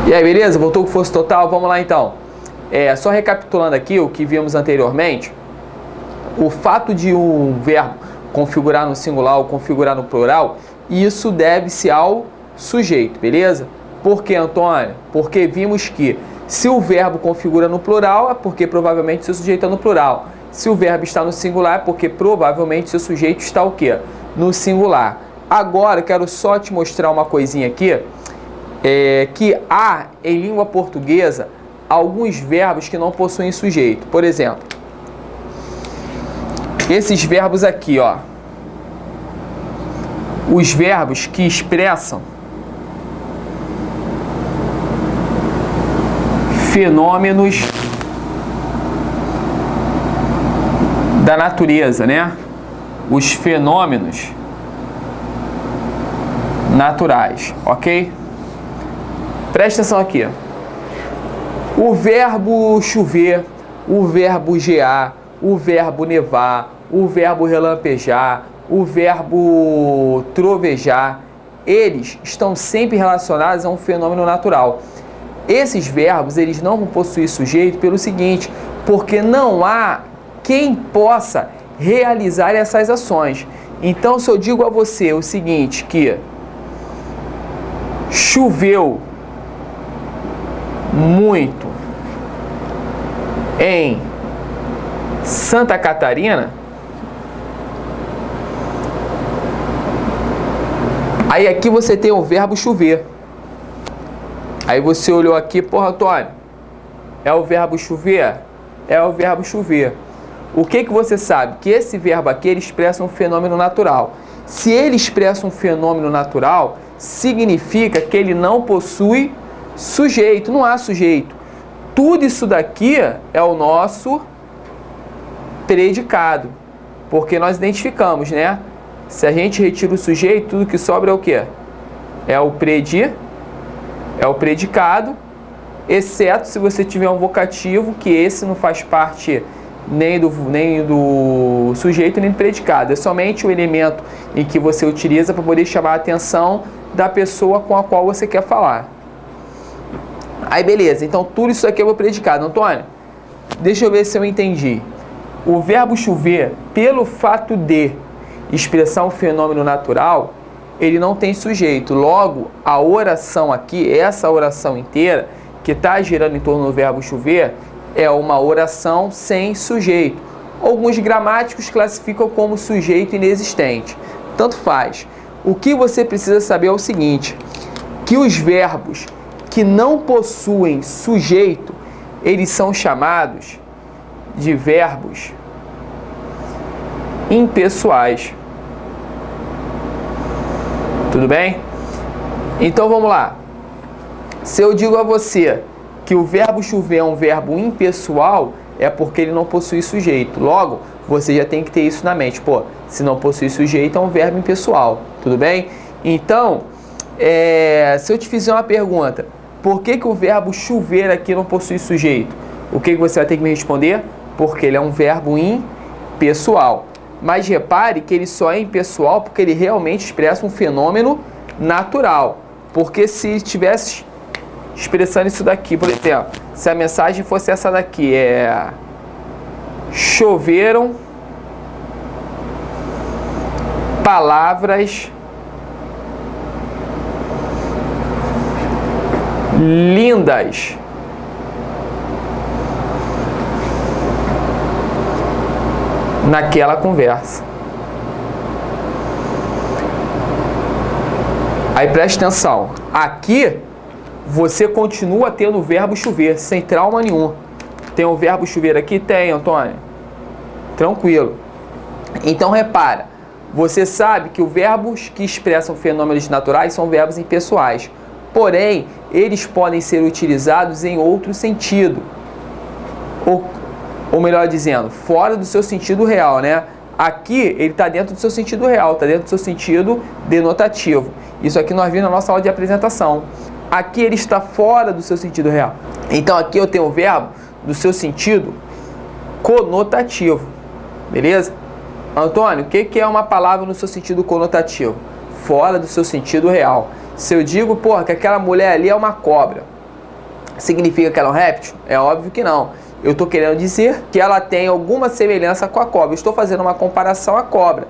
E aí, beleza? Voltou com força total? Vamos lá então. Só recapitulando aqui o que vimos anteriormente, o fato de um verbo configurar no singular ou configurar no plural, isso deve-se ao sujeito, beleza? Por quê, Antônio? Porque vimos que se o verbo configura no plural, é porque provavelmente seu sujeito está no plural. Se o verbo está no singular, é porque provavelmente seu sujeito está o quê? No singular. Agora, quero só te mostrar uma coisinha aqui, que há em língua portuguesa alguns verbos que não possuem sujeito. Por exemplo, esses verbos aqui, ó, os verbos que expressam fenômenos da natureza, né? Os fenômenos naturais, ok? Presta atenção aqui. O verbo chover, o verbo gear, o verbo nevar, o verbo relampejar, o verbo trovejar, eles estão sempre relacionados a um fenômeno natural. Esses verbos, eles não vão possuir sujeito pelo seguinte, porque não há quem possa realizar essas ações. Então, se eu digo a você o seguinte, que choveu muito em Santa Catarina, aí aqui você tem o verbo chover. Aí você olhou aqui, porra, Antônio, é o verbo chover? É o verbo chover. O que você sabe? Que esse verbo aqui, ele expressa um fenômeno natural. Se ele expressa um fenômeno natural, significa que ele não possui sujeito, não há sujeito. Tudo isso daqui é o nosso predicado, porque nós identificamos, né? Se a gente retira o sujeito, tudo que sobra é o quê? É o predicado, exceto se você tiver um vocativo, que esse não faz parte nem do sujeito nem do predicado. É somente o elemento em que você utiliza para poder chamar a atenção da pessoa com a qual você quer falar. Aí beleza, então tudo isso aqui é o predicado. Antônio, deixa eu ver se eu entendi. O verbo chover, pelo fato de expressar um fenômeno natural, ele não tem sujeito. Logo, a oração aqui, essa oração inteira, que está girando em torno do verbo chover, é uma oração sem sujeito. Alguns gramáticos classificam como sujeito inexistente. Tanto faz. O que você precisa saber é o seguinte, que os verbos que não possuem sujeito, eles são chamados de verbos impessoais. Tudo bem? Então vamos lá. Se eu digo a você que o verbo chover é um verbo impessoal, é porque ele não possui sujeito. Logo, você já tem que ter isso na mente. Pô, se não possui sujeito, é um verbo impessoal. Tudo bem? Então, se eu te fizer uma pergunta, por que o verbo chover aqui não possui sujeito? O que você vai ter que me responder? Porque ele é um verbo impessoal. Mas repare que ele só é impessoal porque ele realmente expressa um fenômeno natural. Porque se estivesse expressando isso daqui, por exemplo, se a mensagem fosse essa daqui, choveram palavras lindas naquela conversa. Aí presta atenção, aqui você continua tendo o verbo chover, sem trauma nenhum. Tem o verbo chover aqui? Tem, Antônio. Tranquilo. Então repara, você sabe que os verbos que expressam fenômenos naturais são verbos impessoais. Porém, eles podem ser utilizados em outro sentido. Ou melhor dizendo, fora do seu sentido real, né? Aqui ele está dentro do seu sentido real, está dentro do seu sentido denotativo. Isso aqui nós vimos na nossa aula de apresentação. Aqui ele está fora do seu sentido real. Então aqui eu tenho o verbo do seu sentido conotativo. Beleza? Antônio, o que é uma palavra no seu sentido conotativo? Fora do seu sentido real. Se eu digo, porra, que aquela mulher ali é uma cobra. Significa que ela é um réptil? É óbvio que não. Eu estou querendo dizer que ela tem alguma semelhança com a cobra. Eu estou fazendo uma comparação à cobra.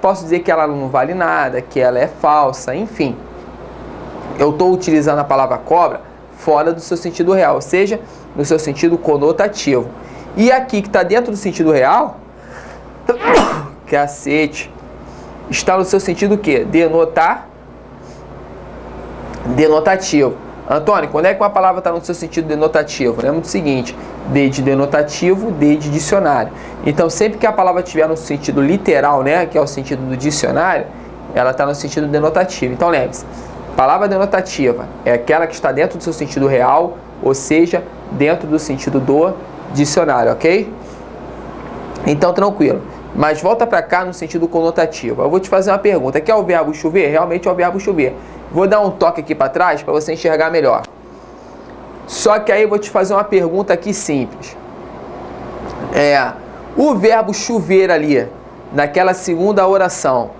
Posso dizer que ela não vale nada, que ela é falsa, enfim. Eu estou utilizando a palavra cobra fora do seu sentido real, ou seja, no seu sentido conotativo. E aqui que está dentro do sentido real, cacete, está no seu sentido o quê? Denotativo. Antônio, quando é que uma palavra está no seu sentido denotativo? Lembra do seguinte, D de denotativo, D de dicionário. Então, sempre que a palavra estiver no sentido literal, né, que é o sentido do dicionário, ela está no sentido denotativo. Então, lembre-se, palavra denotativa é aquela que está dentro do seu sentido real, ou seja, dentro do sentido do dicionário, ok? Então, tranquilo. Mas volta para cá no sentido conotativo. Eu vou te fazer uma pergunta. Aqui é o verbo chover? Realmente é o verbo chover. Vou dar um toque aqui para trás para você enxergar melhor. Só que aí eu vou te fazer uma pergunta aqui simples. O verbo chover ali, naquela segunda oração,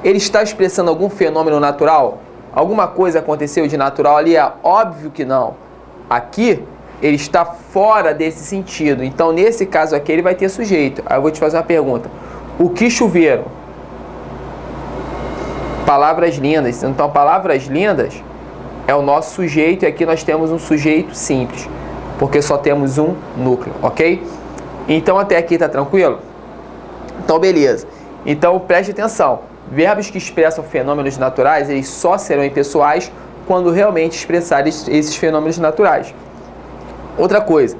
ele está expressando algum fenômeno natural? Alguma coisa aconteceu de natural ali? É óbvio que não. Aqui, ele está fora desse sentido. Então, nesse caso aqui, ele vai ter sujeito. Aí eu vou te fazer uma pergunta. O que choveram? Palavras lindas. Então, palavras lindas é o nosso sujeito. E aqui nós temos um sujeito simples, porque só temos um núcleo, ok? Então, até aqui tá tranquilo? Então, beleza. Então, preste atenção. Verbos que expressam fenômenos naturais, eles só serão impessoais quando realmente expressarem esses fenômenos naturais. Outra coisa,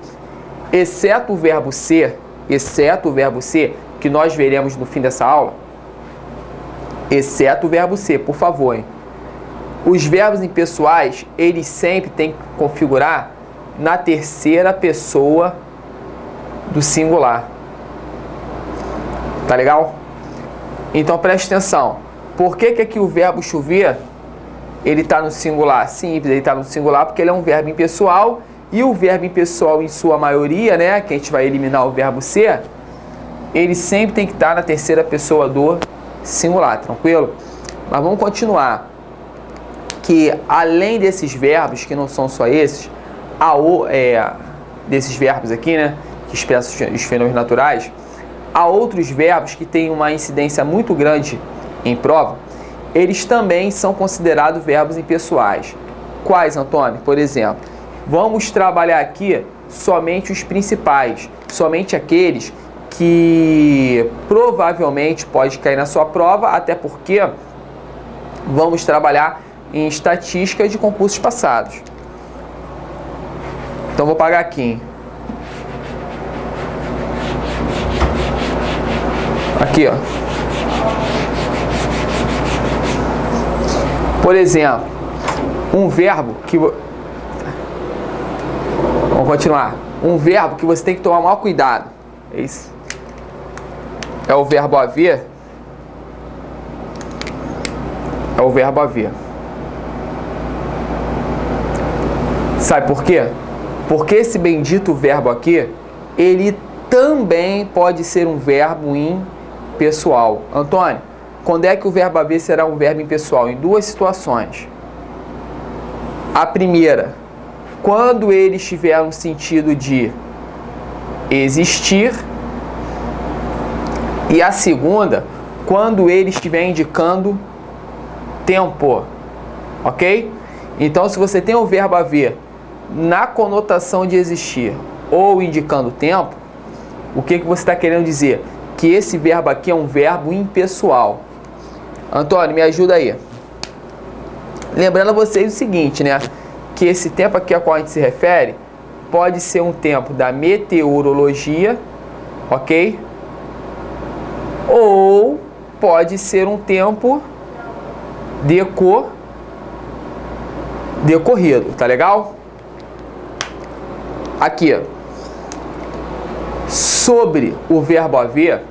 exceto o verbo ser, que nós veremos no fim dessa aula, exceto o verbo ser, por favor, hein? Os verbos impessoais, eles sempre têm que configurar na terceira pessoa do singular. Tá legal? Então preste atenção. Por que aqui o verbo chover, ele está no singular? Simples, ele está no singular porque ele é um verbo impessoal. E o verbo impessoal, em sua maioria, né, que a gente vai eliminar o verbo ser, ele sempre tem que estar na terceira pessoa do singular, tranquilo? Mas vamos continuar. Que além desses verbos, que não são só esses, desses verbos aqui, né, que expressam os fenômenos naturais, há outros verbos que têm uma incidência muito grande em prova, eles também são considerados verbos impessoais. Quais, Antônio? Por exemplo, vamos trabalhar aqui somente os principais, somente aqueles que provavelmente pode cair na sua prova, até porque vamos trabalhar em estatística de concursos passados. Então vou pagar aqui, hein? Aqui, ó. Por exemplo, um verbo que... Vamos continuar. Um verbo que você tem que tomar maior cuidado. É isso. É o verbo haver. É o verbo haver. Sabe por quê? Porque esse bendito verbo aqui, ele também pode ser um verbo impessoal. Antônio, quando é que o verbo haver será um verbo impessoal? Em duas situações. A primeira, quando ele estiver no sentido de existir. E a segunda, quando ele estiver indicando tempo. Ok? Então, se você tem o verbo haver na conotação de existir ou indicando tempo, o que você está querendo dizer? Que esse verbo aqui é um verbo impessoal. Antônio, me ajuda aí. Lembrando a vocês o seguinte, né? Que esse tempo aqui a qual a gente se refere pode ser um tempo da meteorologia, ok? Ou pode ser um tempo decorrido, tá legal? Aqui, sobre o verbo haver,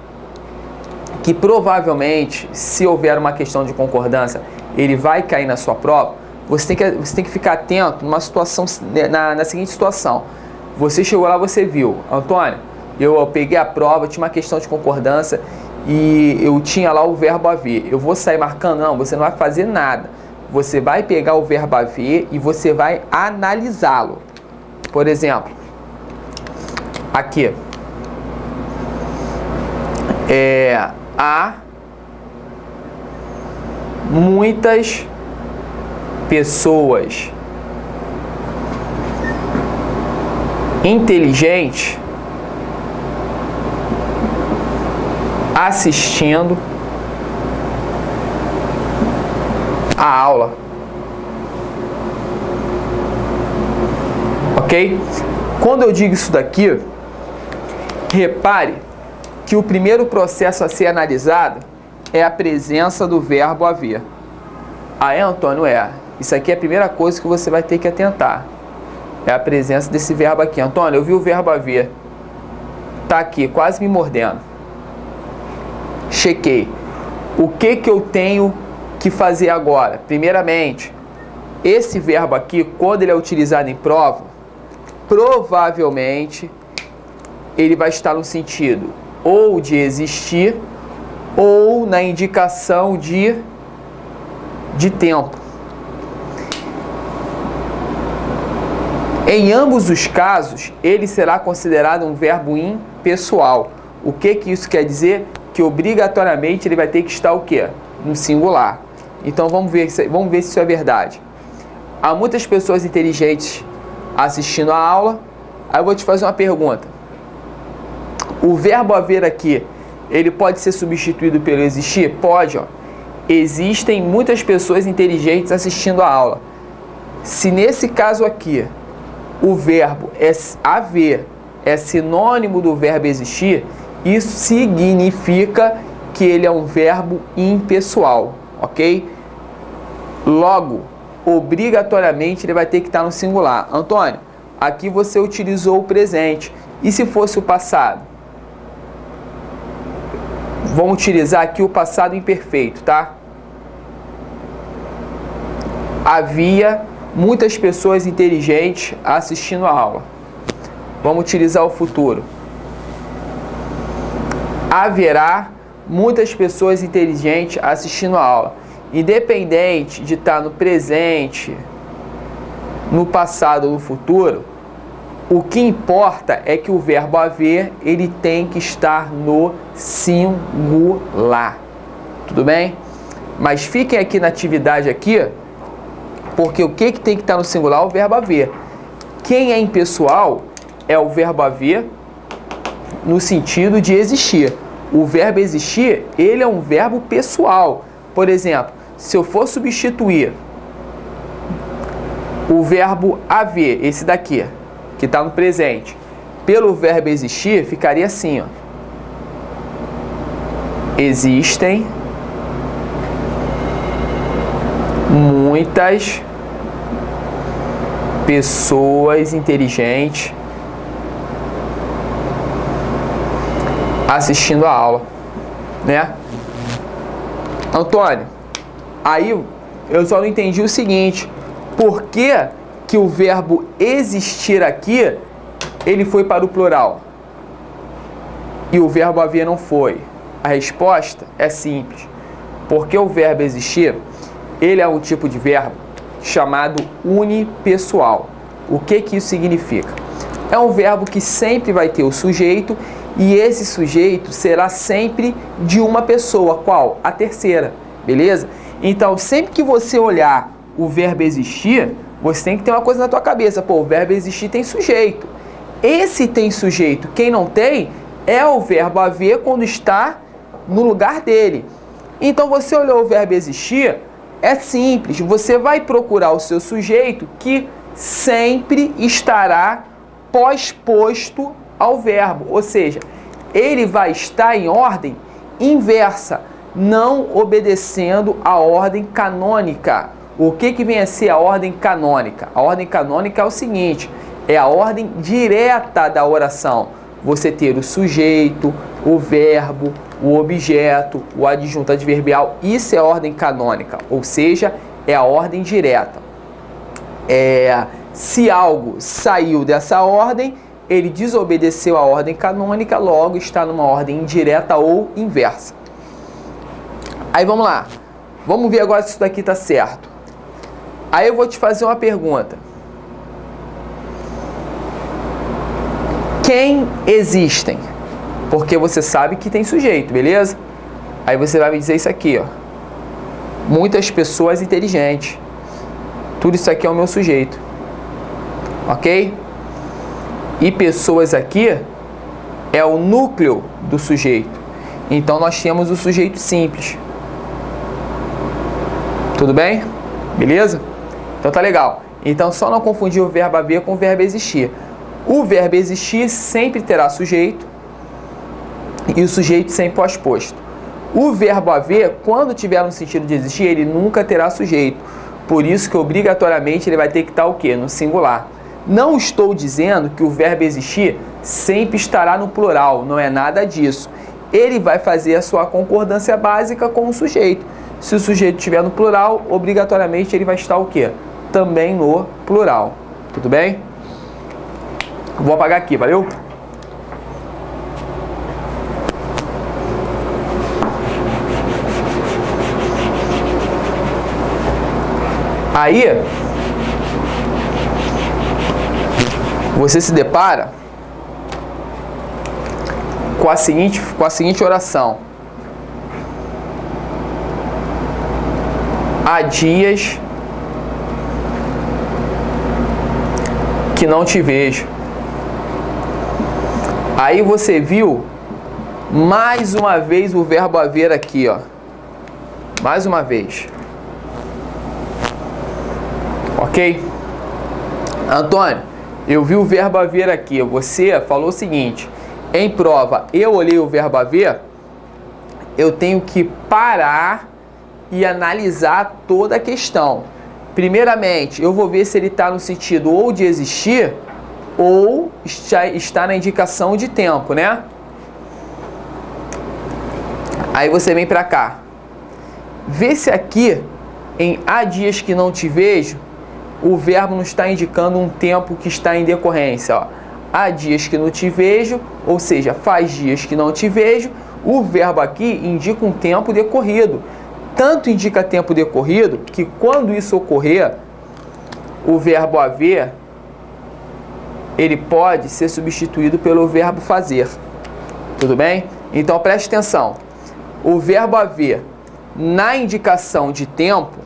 que provavelmente, se houver uma questão de concordância, ele vai cair na sua prova. Você tem que ficar atento numa situação, na seguinte situação. Você chegou lá, você viu, Antônio, eu peguei a prova, tinha uma questão de concordância e eu tinha lá o verbo haver. Eu vou sair marcando? Não, você não vai fazer nada. Você vai pegar o verbo haver e você vai analisá-lo. Por exemplo, aqui. Há muitas pessoas inteligentes assistindo a aula. Ok? Quando eu digo isso daqui, repare que o primeiro processo a ser analisado é a presença do verbo haver. Ah, Antônio, isso aqui é a primeira coisa que você vai ter que atentar. É a presença desse verbo aqui. Antônio, eu vi o verbo haver. Tá aqui, quase me mordendo. Chequei. O que eu tenho que fazer agora? Primeiramente, esse verbo aqui, quando ele é utilizado em prova, provavelmente ele vai estar no sentido ou de existir ou na indicação de tempo. Em ambos os casos, ele será considerado um verbo impessoal. O que isso quer dizer? Que obrigatoriamente ele vai ter que estar o quê? No singular. Então vamos ver se isso é verdade. Há muitas pessoas inteligentes assistindo a aula. Aí eu vou te fazer uma pergunta. O verbo haver aqui, ele pode ser substituído pelo existir? Pode, ó. Existem muitas pessoas inteligentes assistindo a aula. Se nesse caso aqui, o verbo haver é sinônimo do verbo existir, isso significa que ele é um verbo impessoal, ok? Logo, obrigatoriamente ele vai ter que estar no singular. Antônio, aqui você utilizou o presente. E se fosse o passado? Vamos utilizar aqui o passado imperfeito, tá? Havia muitas pessoas inteligentes assistindo a aula. Vamos utilizar o futuro. Haverá muitas pessoas inteligentes assistindo a aula. Independente de estar no presente, no passado ou no futuro, o que importa é que o verbo haver, ele tem que estar no singular. Tudo bem? Mas fiquem aqui na atividade aqui, porque o que tem que estar no singular? O verbo haver. Quem é impessoal é o verbo haver no sentido de existir. O verbo existir, ele é um verbo pessoal. Por exemplo, se eu for substituir o verbo haver, esse daqui, que está no presente, pelo verbo existir, ficaria assim, ó. Existem muitas pessoas inteligentes assistindo a aula, né? Antônio, aí eu só não entendi o seguinte: por que o verbo existir aqui, ele foi para o plural e o verbo haver não foi? A resposta é simples. Porque o verbo existir, ele é um tipo de verbo chamado unipessoal. O que isso significa? É um verbo que sempre vai ter o sujeito, e esse sujeito será sempre de uma pessoa. Qual? A terceira, beleza? Então, sempre que você olhar o verbo existir, você tem que ter uma coisa na tua cabeça. Pô, o verbo existir tem sujeito. Esse tem sujeito. Quem não tem é o verbo haver quando está no lugar dele. Então, você olhou o verbo existir, é simples. Você vai procurar o seu sujeito que sempre estará pós-posto ao verbo. Ou seja, ele vai estar em ordem inversa, não obedecendo a ordem canônica. O que vem a ser a ordem canônica? A ordem canônica é o seguinte: é a ordem direta da oração. Você ter o sujeito, o verbo, o objeto, o adjunto adverbial. Isso é a ordem canônica, ou seja, é a ordem direta. Se algo saiu dessa ordem, ele desobedeceu a ordem canônica, logo está numa ordem indireta ou inversa. Aí vamos lá. Vamos ver agora se isso daqui está certo. Aí eu vou te fazer uma pergunta. Quem existem? Porque você sabe que tem sujeito, beleza? Aí você vai me dizer isso aqui, ó. Muitas pessoas inteligentes. Tudo isso aqui é o meu sujeito. Ok? E pessoas aqui é o núcleo do sujeito. Então nós temos o sujeito simples. Tudo bem? Beleza? Então tá legal. Então só não confundir o verbo haver com o verbo existir. O verbo existir sempre terá sujeito e o sujeito sempre pós-posto. O verbo haver, quando tiver no sentido de existir, ele nunca terá sujeito. Por isso que obrigatoriamente ele vai ter que estar o quê? No singular. Não estou dizendo que o verbo existir sempre estará no plural, não é nada disso. Ele vai fazer a sua concordância básica com o sujeito. Se o sujeito estiver no plural, obrigatoriamente ele vai estar o quê? Também no plural. Tudo bem? Vou apagar aqui, valeu? Aí, você se depara com a seguinte oração. Há dias que não te vejo. Aí você viu mais uma vez o verbo haver aqui, ó. Mais uma vez. Ok? Antônio, eu vi o verbo haver aqui. Você falou o seguinte: em prova, eu olhei o verbo haver, eu tenho que parar e analisar toda a questão. Primeiramente, eu vou ver se ele está no sentido ou de existir ou está na indicação de tempo, né? Aí você vem para cá. Vê se aqui, em há dias que não te vejo, o verbo não está indicando um tempo que está em decorrência, ó. Há dias que não te vejo, ou seja, faz dias que não te vejo, o verbo aqui indica um tempo decorrido. Tanto indica tempo decorrido que quando isso ocorrer, o verbo haver, ele pode ser substituído pelo verbo fazer. Tudo bem? Então preste atenção. O verbo haver, na indicação de tempo,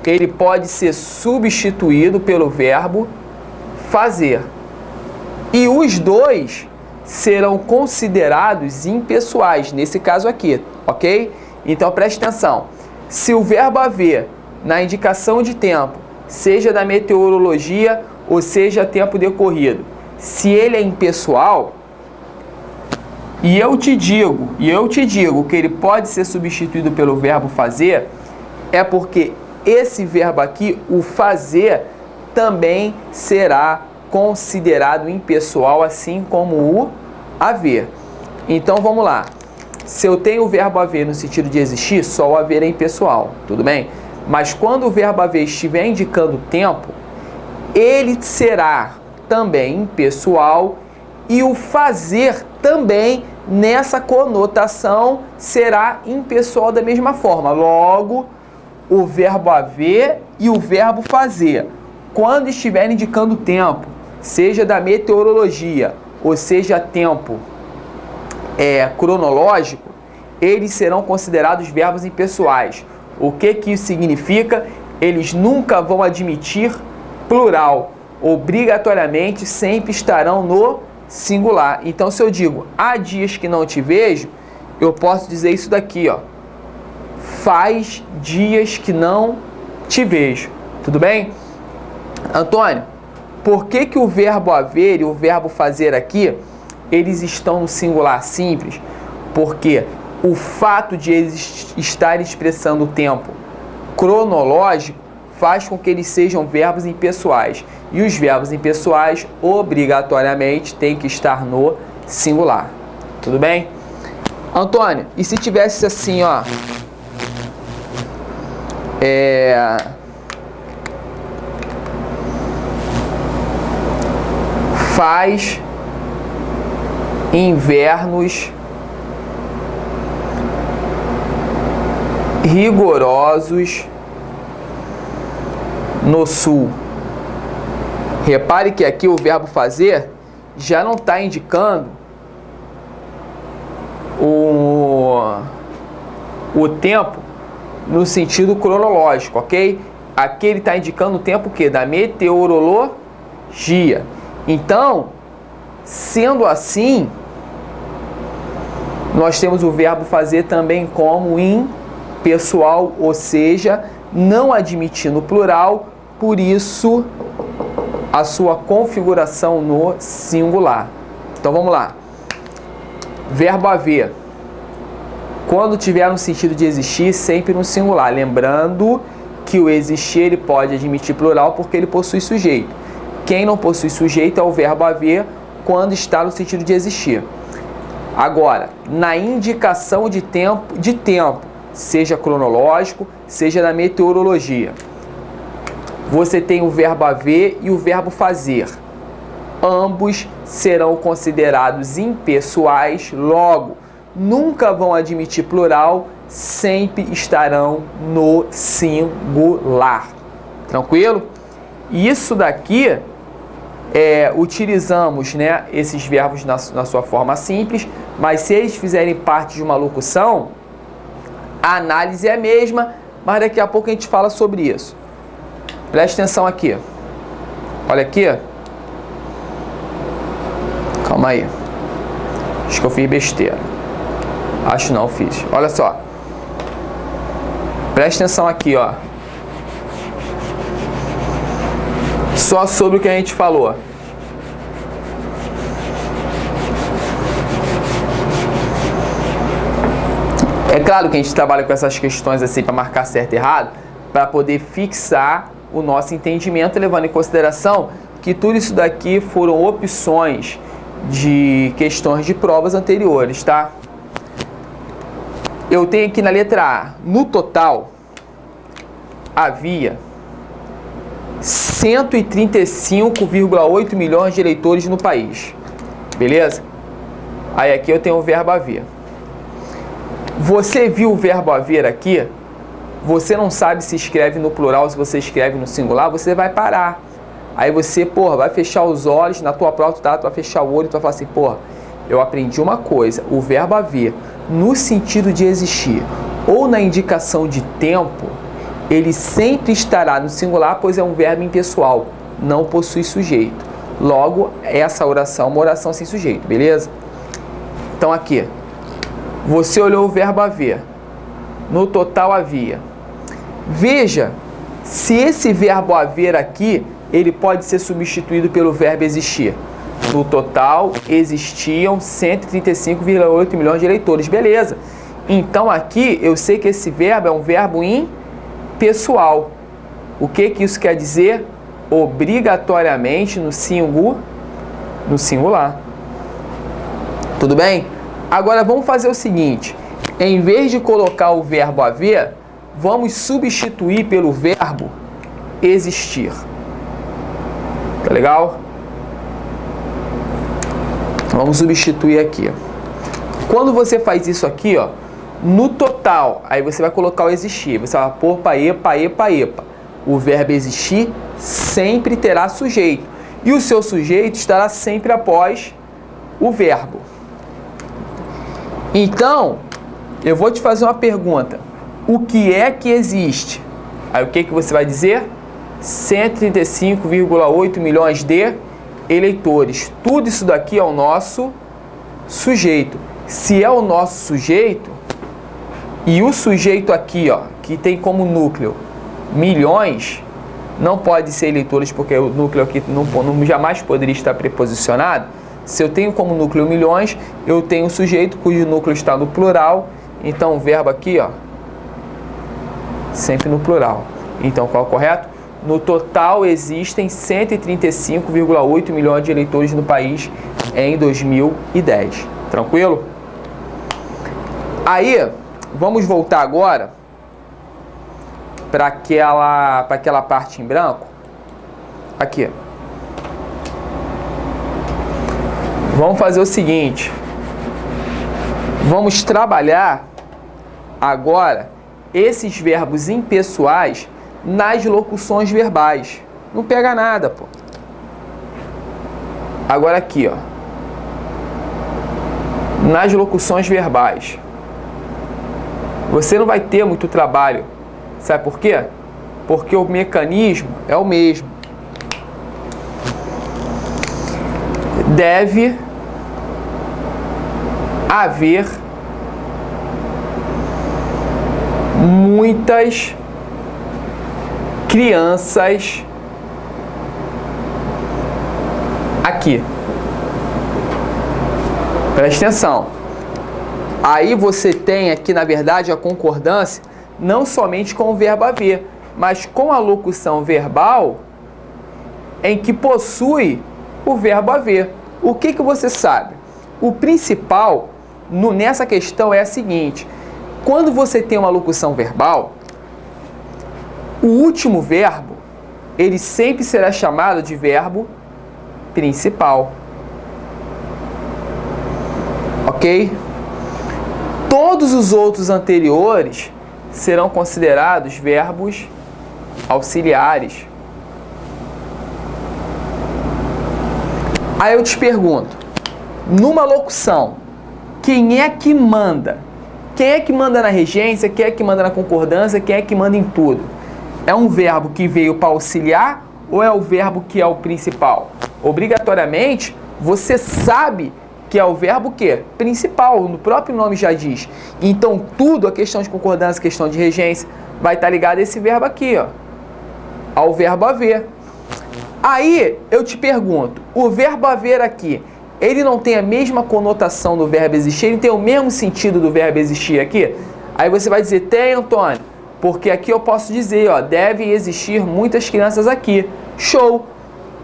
ele pode ser substituído pelo verbo fazer. E os dois serão considerados impessoais, nesse caso aqui, ok? Então preste atenção. Se o verbo haver, na indicação de tempo, seja da meteorologia ou seja tempo decorrido, se ele é impessoal, e eu te digo que ele pode ser substituído pelo verbo fazer, é porque esse verbo aqui, o fazer, também será considerado impessoal, assim como o haver. Então vamos lá. Se eu tenho o verbo haver no sentido de existir, só o haver é impessoal, tudo bem? Mas quando o verbo haver estiver indicando tempo, ele será também impessoal e o fazer também, nessa conotação, será impessoal da mesma forma. Logo, o verbo haver e o verbo fazer, quando estiver indicando tempo, seja da meteorologia ou seja tempo cronológico, eles serão considerados verbos impessoais. O que isso significa? Eles nunca vão admitir plural. Obrigatoriamente sempre estarão no singular. Então, se eu digo há dias que não te vejo, eu posso dizer isso daqui, ó. Faz dias que não te vejo. Tudo bem? Antônio, por que o verbo haver e o verbo fazer aqui, eles estão no singular simples? Porque o fato de eles estarem expressando o tempo cronológico faz com que eles sejam verbos impessoais. E os verbos impessoais, obrigatoriamente, têm que estar no singular. Tudo bem? Antônio, e se tivesse assim, ó... faz invernos rigorosos no sul. Repare que aqui o verbo fazer já não está indicando o tempo no sentido cronológico, ok? Aqui ele está indicando o tempo o quê? Da meteorologia. Então, sendo assim, nós temos o verbo fazer também como impessoal, ou seja, não admitindo plural, por isso a sua configuração no singular. Então vamos lá. Verbo haver. Quando tiver no sentido de existir, sempre no singular. Lembrando que o existir ele pode admitir plural porque ele possui sujeito. Quem não possui sujeito é o verbo haver quando está no sentido de existir. Agora, na indicação de tempo, seja cronológico, seja na meteorologia, você tem o verbo haver e o verbo fazer. Ambos serão considerados impessoais, logo, nunca vão admitir plural, sempre estarão no singular. Tranquilo? Isso daqui, utilizamos, né, esses verbos na sua forma simples, mas se eles fizerem parte de uma locução, a análise é a mesma, mas daqui a pouco a gente fala sobre isso. Preste atenção aqui. Olha aqui. Calma aí. Acho que eu fiz besteira. Acho não, fiz. Olha só. Preste atenção aqui, ó. Só sobre o que a gente falou. É claro que a gente trabalha com essas questões assim para marcar certo e errado, para poder fixar o nosso entendimento, levando em consideração que tudo isso daqui foram opções de questões de provas anteriores, tá? Eu tenho aqui na letra A, no total, havia 135,8 milhões de eleitores no país. Beleza? Aí aqui eu tenho o verbo haver. Você viu o verbo haver aqui? Você não sabe se escreve no plural, se você escreve no singular, você vai parar. Aí você, vai fechar os olhos, na tua prova tu vai fechar o olho e tu vai falar assim, eu aprendi uma coisa, o verbo haver, no sentido de existir, ou na indicação de tempo, ele sempre estará no singular, pois é um verbo impessoal, não possui sujeito. Logo, essa oração é uma oração sem sujeito, beleza? Então aqui, você olhou o verbo haver, no total havia. Veja se esse verbo haver aqui, ele pode ser substituído pelo verbo existir. No total, existiam 135,8 milhões de eleitores. Beleza. Então, aqui, eu sei que esse verbo é um verbo impessoal. O que isso quer dizer? Obrigatoriamente no singular. Tudo bem? Agora, vamos fazer o seguinte. Em vez de colocar o verbo haver, vamos substituir pelo verbo existir. Tá legal? Vamos substituir aqui. Quando você faz isso aqui, no total, aí você vai colocar o existir. Você vai pôr paepa, epa, epa. O verbo existir sempre terá sujeito. E o seu sujeito estará sempre após o verbo. Então, eu vou te fazer uma pergunta. O que é que existe? Aí o que você vai dizer? 135,8 milhões de eleitores. Tudo isso daqui é o nosso sujeito. Se é o nosso sujeito, e o sujeito aqui, que tem como núcleo milhões, não pode ser eleitores, porque o núcleo aqui não jamais poderia estar preposicionado. Se eu tenho como núcleo milhões, eu tenho um sujeito cujo núcleo está no plural, então o verbo aqui, sempre no plural. Então, qual é o correto? No total, existem 135,8 milhões de eleitores no país em 2010. Tranquilo? Aí, vamos voltar agora para aquela parte em branco. Aqui. Vamos fazer o seguinte. Vamos trabalhar agora esses verbos impessoais nas locuções verbais. Não pega nada, Agora aqui, ó. Nas locuções verbais, você não vai ter muito trabalho. Sabe por quê? Porque o mecanismo é o mesmo. Deve haver muitas crianças aqui. Presta atenção. Aí você tem aqui, na verdade, a concordância não somente com o verbo haver, mas com a locução verbal em que possui o verbo haver. O que você sabe? O principal nessa questão é a seguinte: quando você tem uma locução verbal, o último verbo, ele sempre será chamado de verbo principal. Ok? Todos os outros anteriores serão considerados verbos auxiliares. Aí eu te pergunto, numa locução, quem é que manda? Quem é que manda na regência? Quem é que manda na concordância? Quem é que manda em tudo? É um verbo que veio para auxiliar ou é o verbo que é o principal? Obrigatoriamente, você sabe que é o verbo quê? Principal, no próprio nome já diz. Então, tudo, a questão de concordância, a questão de regência, vai estar ligado a esse verbo aqui, ó, ao verbo haver. Aí, eu te pergunto, o verbo haver aqui, ele não tem a mesma conotação do verbo existir? Ele tem o mesmo sentido do verbo existir aqui? Aí você vai dizer, tem, Antônio, porque aqui eu posso dizer, ó, devem existir muitas crianças aqui. Show!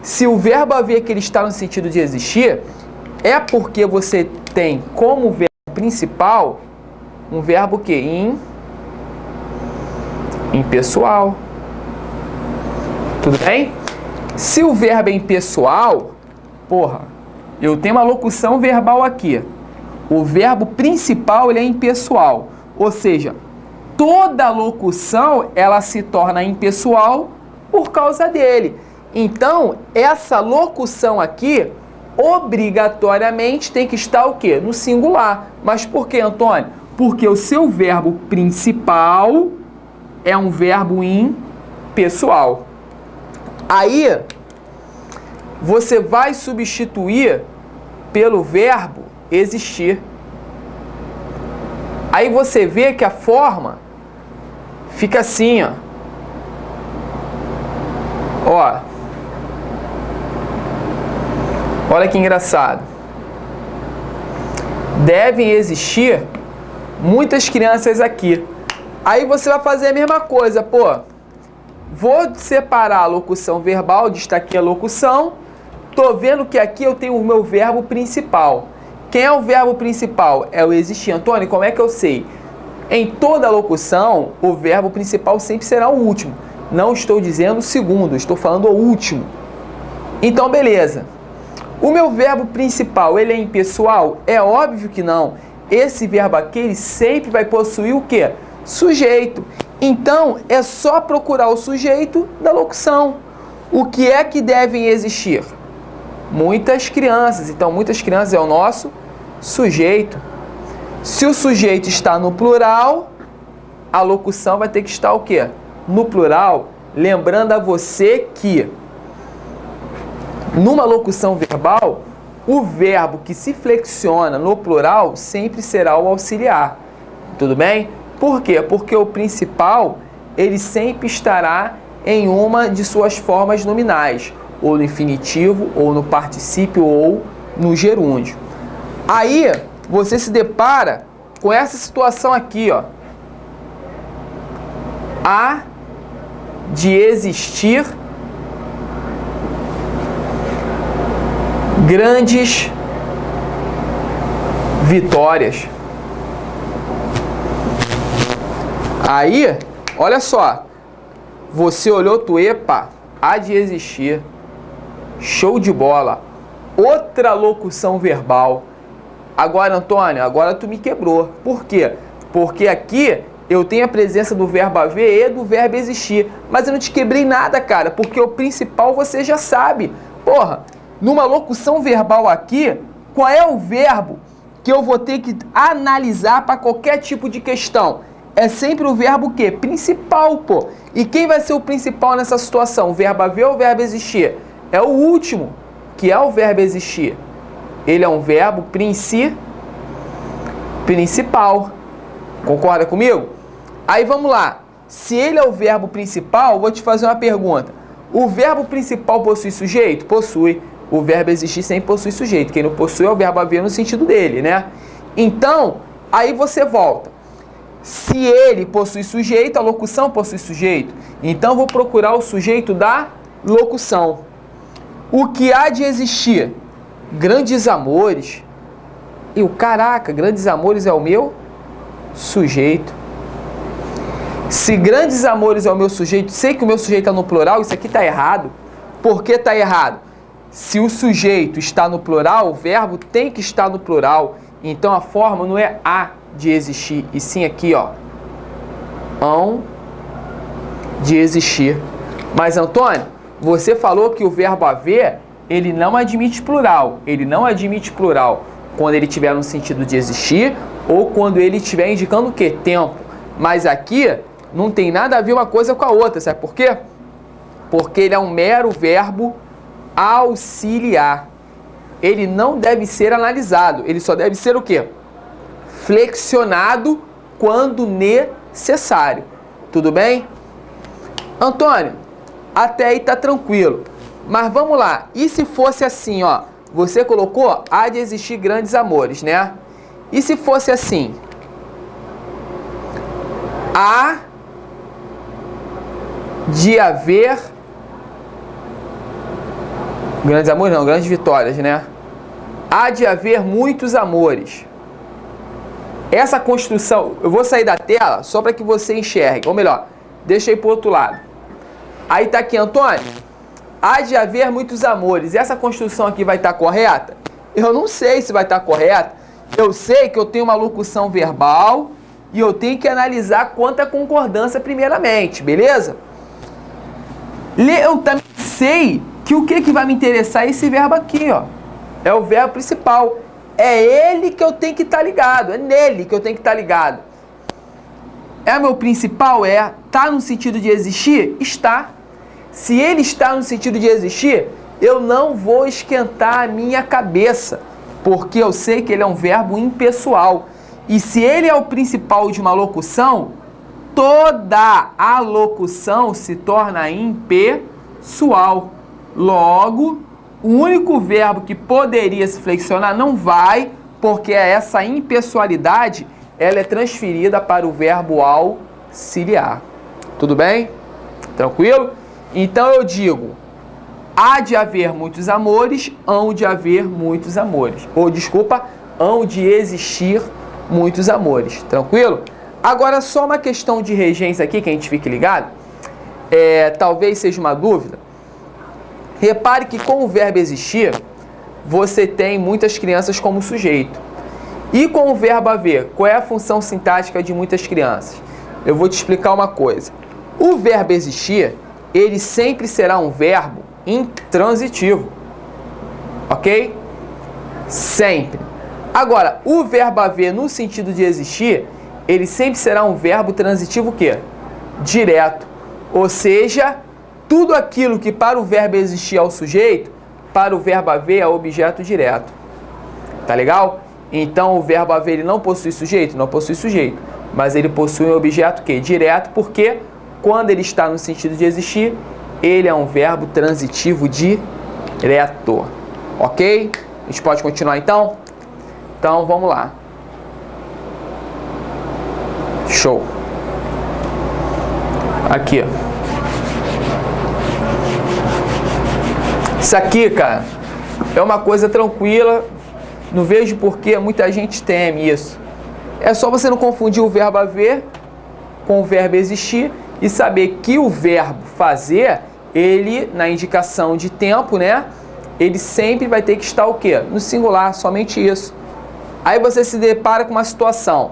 Se o verbo haver aqui ele está no sentido de existir, é porque você tem como verbo principal um verbo que? Impessoal. Tudo bem? Se o verbo é impessoal, eu tenho uma locução verbal aqui. O verbo principal ele é impessoal. Ou seja, toda locução ela se torna impessoal por causa dele. Então, essa locução aqui obrigatoriamente tem que estar o quê? No singular. Mas por quê, Antônio? Porque o seu verbo principal é um verbo impessoal. Aí, você vai substituir pelo verbo existir. Aí você vê que a forma fica assim, ó. Olha que engraçado. Devem existir muitas crianças aqui. Aí você vai fazer a mesma coisa, vou separar a locução verbal, destaquei a locução. Tô vendo que aqui eu tenho o meu verbo principal. Quem é o verbo principal? É o existir. Antônio, como é que eu sei? Em toda locução, o verbo principal sempre será o último. Não estou dizendo o segundo, estou falando o último. Então, beleza. O meu verbo principal, ele é impessoal? É óbvio que não. Esse verbo aqui, ele sempre vai possuir o quê? Sujeito. Então, é só procurar o sujeito da locução. O que é que devem existir? Muitas crianças. Então, muitas crianças é o nosso sujeito. Se o sujeito está no plural, a locução vai ter que estar o quê? No plural. Lembrando a você que numa locução verbal, o verbo que se flexiona no plural sempre será o auxiliar. Tudo bem? Por quê? Porque o principal, ele sempre estará em uma de suas formas nominais, ou no infinitivo, ou no particípio, ou no gerúndio. Aí, você se depara com essa situação aqui, ó. Há de existir grandes vitórias. Aí, olha só, você olhou, há de existir, show de bola, outra locução verbal. Agora, Antônio, agora tu me quebrou. Por quê? Porque aqui eu tenho a presença do verbo haver e do verbo existir, mas eu não te quebrei nada, cara, porque o principal você já sabe. numa locução verbal aqui, qual é o verbo que eu vou ter que analisar para qualquer tipo de questão? É sempre o verbo o quê? Principal, pô. E quem vai ser o principal nessa situação? O verbo haver ou o verbo existir? É o último, que é o verbo existir. Ele é um verbo principal. Concorda comigo? Aí vamos lá. Se ele é o verbo principal, vou te fazer uma pergunta. O verbo principal possui sujeito? Possui. O verbo existir sempre possui sujeito. Quem não possui é o verbo haver no sentido dele, né? Então, aí você volta. Se ele possui sujeito, a locução possui sujeito. Então, vou procurar o sujeito da locução. O que há de existir? Grandes amores. E o caraca, grandes amores é o meu sujeito. Se grandes amores é o meu sujeito, sei que o meu sujeito está no plural, isso aqui está errado. Por que está errado? Se o sujeito está no plural, o verbo tem que estar no plural. Então, a forma não é há de existir, e sim aqui, ó, hão de existir. Mas, Antônio, você falou que o verbo haver, ele não admite plural. Ele não admite plural quando ele tiver no sentido de existir ou quando ele estiver indicando o quê? Tempo. Mas aqui não tem nada a ver uma coisa com a outra, sabe por quê? Porque ele é um mero verbo auxiliar. Ele não deve ser analisado, ele só deve ser o quê? Flexionado quando necessário. Tudo bem? Antônio, até aí tá tranquilo. Mas vamos lá. E se fosse assim, ó? Você colocou há de existir grandes amores, né? E se fosse assim? Há de haver grandes amores, não, grandes vitórias, né? Há de haver muitos amores. Essa construção, eu vou sair da tela só para que você enxergue. Ou melhor, deixa aí para o outro lado. Aí tá aqui, Antônio. Há de haver muitos amores. Essa construção aqui vai estar correta? Eu não sei se vai estar correta. Eu sei que eu tenho uma locução verbal e eu tenho que analisar quanta concordância primeiramente, beleza? Eu também sei que o que vai me interessar é esse verbo aqui, ó. É o verbo principal. É ele que eu tenho que estar ligado. É nele que eu tenho que estar ligado. É meu principal? É. Tá no sentido de existir? Está. Se ele está no sentido de existir, eu não vou esquentar a minha cabeça, porque eu sei que ele é um verbo impessoal. E se ele é o principal de uma locução, toda a locução se torna impessoal. Logo, o único verbo que poderia se flexionar não vai, porque essa impessoalidade ela é transferida para o verbo auxiliar. Tudo bem? Tranquilo? Então eu digo, há de haver muitos amores, hão de haver muitos amores. Ou, desculpa, hão de existir muitos amores. Tranquilo? Agora, só uma questão de regência aqui, que a gente fique ligado. Talvez seja uma dúvida. Repare que com o verbo existir, você tem muitas crianças como sujeito. E com o verbo haver, qual é a função sintática de muitas crianças? Eu vou te explicar uma coisa. O verbo existir, ele sempre será um verbo intransitivo. Ok? Sempre. Agora, o verbo haver no sentido de existir, ele sempre será um verbo transitivo o quê? Direto. Ou seja, tudo aquilo que para o verbo existir é o sujeito, para o verbo haver é objeto direto. Tá legal? Então, o verbo haver ele não possui sujeito? Não possui sujeito. Mas ele possui um objeto que? Direto, porque quando ele está no sentido de existir, ele é um verbo transitivo direto. Ok? A gente pode continuar então? Então, vamos lá. Show. Aqui, ó. Isso aqui, cara, é uma coisa tranquila. Não vejo por que muita gente teme isso. É só você não confundir o verbo haver com o verbo existir e saber que o verbo fazer, ele, na indicação de tempo, né? Ele sempre vai ter que estar o quê? No singular, somente isso. Aí você se depara com uma situação.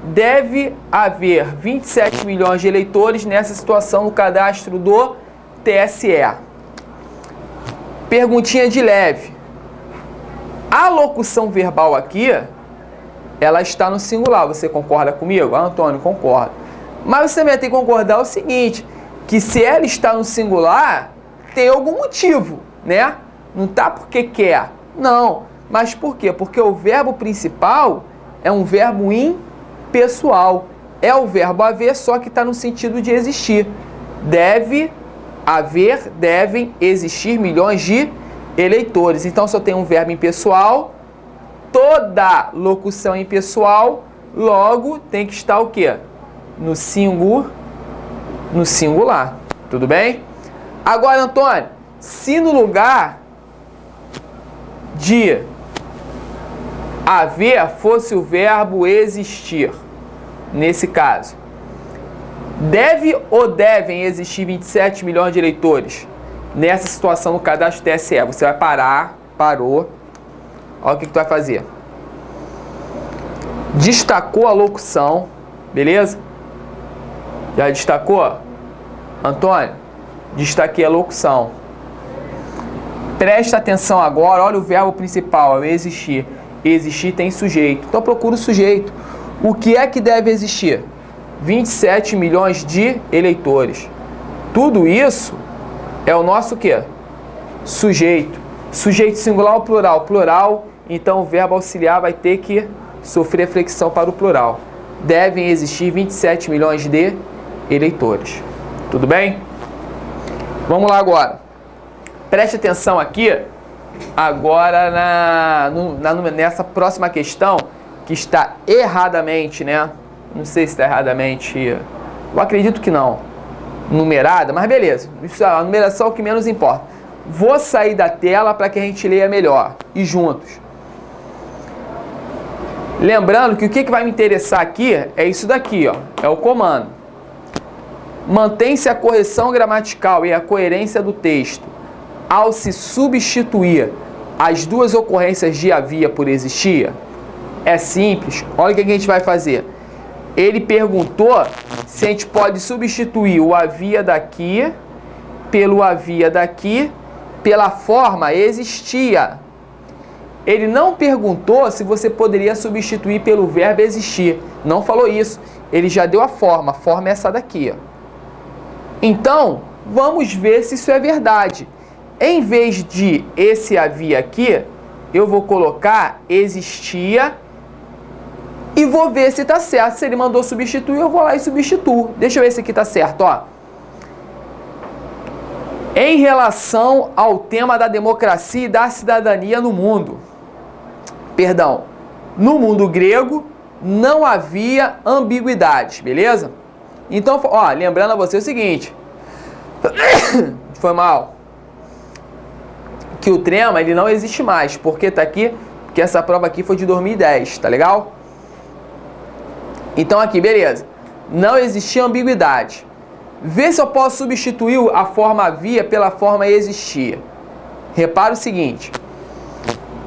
Deve haver 27 milhões de eleitores nessa situação no cadastro do TSE. Perguntinha de leve. A locução verbal aqui, ela está no singular. Você concorda comigo? Ah, Antônio, concordo. Mas você também tem que concordar o seguinte, que se ela está no singular, tem algum motivo, né? Não tá porque quer. Não. Mas por quê? Porque o verbo principal é um verbo impessoal. É o verbo haver, só que está no sentido de existir. Deve haver, devem existir milhões de eleitores. Então, se eu tenho um verbo impessoal, toda locução impessoal, logo tem que estar o quê? No singular. Tudo bem? Agora, Antônio, se no lugar de haver fosse o verbo existir, nesse caso, deve ou devem existir 27 milhões de eleitores? Nessa situação no cadastro TSE, você vai parar, parou. Olha o que tu vai fazer. Destacou a locução, beleza? Já destacou? Antônio, destaquei a locução. Presta atenção agora, olha o verbo principal, é existir. Existir tem sujeito. Então procura o sujeito. O que é que deve existir? 27 milhões de eleitores. Tudo isso é o nosso quê? Sujeito. Sujeito singular ou plural? Plural, então o verbo auxiliar vai ter que sofrer flexão para o plural. Devem existir 27 milhões de eleitores. Tudo bem? Vamos lá agora. Preste atenção aqui, agora nessa próxima questão, que está erradamente, né? Não sei se está erradamente, eu acredito que não, numerada, mas beleza, a numeração é o que menos importa. Vou sair da tela para que a gente leia melhor e juntos. Lembrando que o que vai me interessar aqui é isso daqui, ó, é o comando. Mantém-se a correção gramatical e a coerência do texto ao se substituir as duas ocorrências de havia por existia. É simples, olha o que a gente vai fazer. Ele perguntou se a gente pode substituir o havia daqui pelo havia daqui pela forma existia. Ele não perguntou se você poderia substituir pelo verbo existir. Não falou isso. Ele já deu a forma é essa daqui. Então, vamos ver se isso é verdade. Em vez de esse havia aqui, eu vou colocar existia e vou ver se está certo. Se ele mandou substituir, eu vou lá e substituo. Deixa eu ver se aqui está certo, ó. Em relação ao tema da democracia e da cidadania no mundo. Perdão. No mundo grego, não havia ambiguidade, beleza? Então, ó, lembrando a você o seguinte. Foi mal. Que o trema, ele não existe mais. Porque tá aqui, porque essa prova aqui foi de 2010, tá legal? Então aqui, beleza. Não existia ambiguidade. Vê se eu posso substituir a forma havia pela forma existia. Repara o seguinte.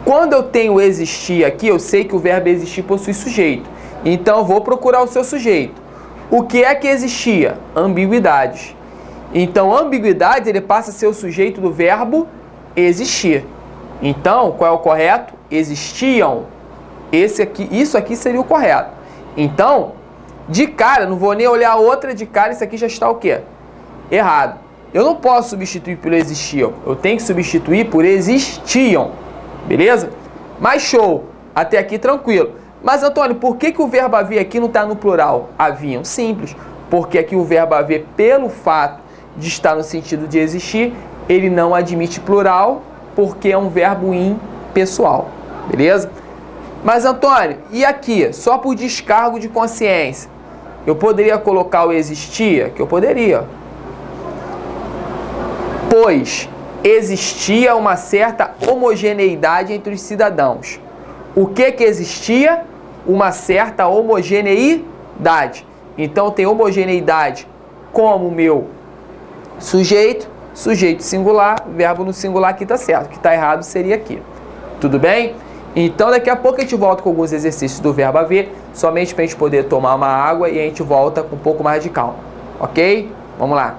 Quando eu tenho existir aqui, eu sei que o verbo existir possui sujeito. Então eu vou procurar o seu sujeito. O que é que existia? Ambiguidades. Então ambiguidade, ele passa a ser o sujeito do verbo existir. Então, qual é o correto? Existiam. Isso aqui seria o correto. Então, de cara, não vou nem olhar a outra, de cara isso aqui já está o quê? Errado. Eu não posso substituir por existiam. Eu tenho que substituir por existiam. Beleza? Mas show. Até aqui tranquilo. Mas, Antônio, por que o verbo haver aqui não está no plural? Haviam. Simples. Porque aqui o verbo haver, pelo fato de estar no sentido de existir, ele não admite plural, porque é um verbo impessoal. Beleza? Mas, Antônio, e aqui? Só por descargo de consciência, eu poderia colocar o existia? Que eu poderia. Pois existia uma certa homogeneidade entre os cidadãos. O que existia? Uma certa homogeneidade. Então, tem homogeneidade como meu sujeito, sujeito singular, verbo no singular aqui está certo. O que está errado seria aqui. Tudo bem? Então, daqui a pouco a gente volta com alguns exercícios do verbo haver, somente para a gente poder tomar uma água e a gente volta com um pouco mais de calma. Ok? Vamos lá.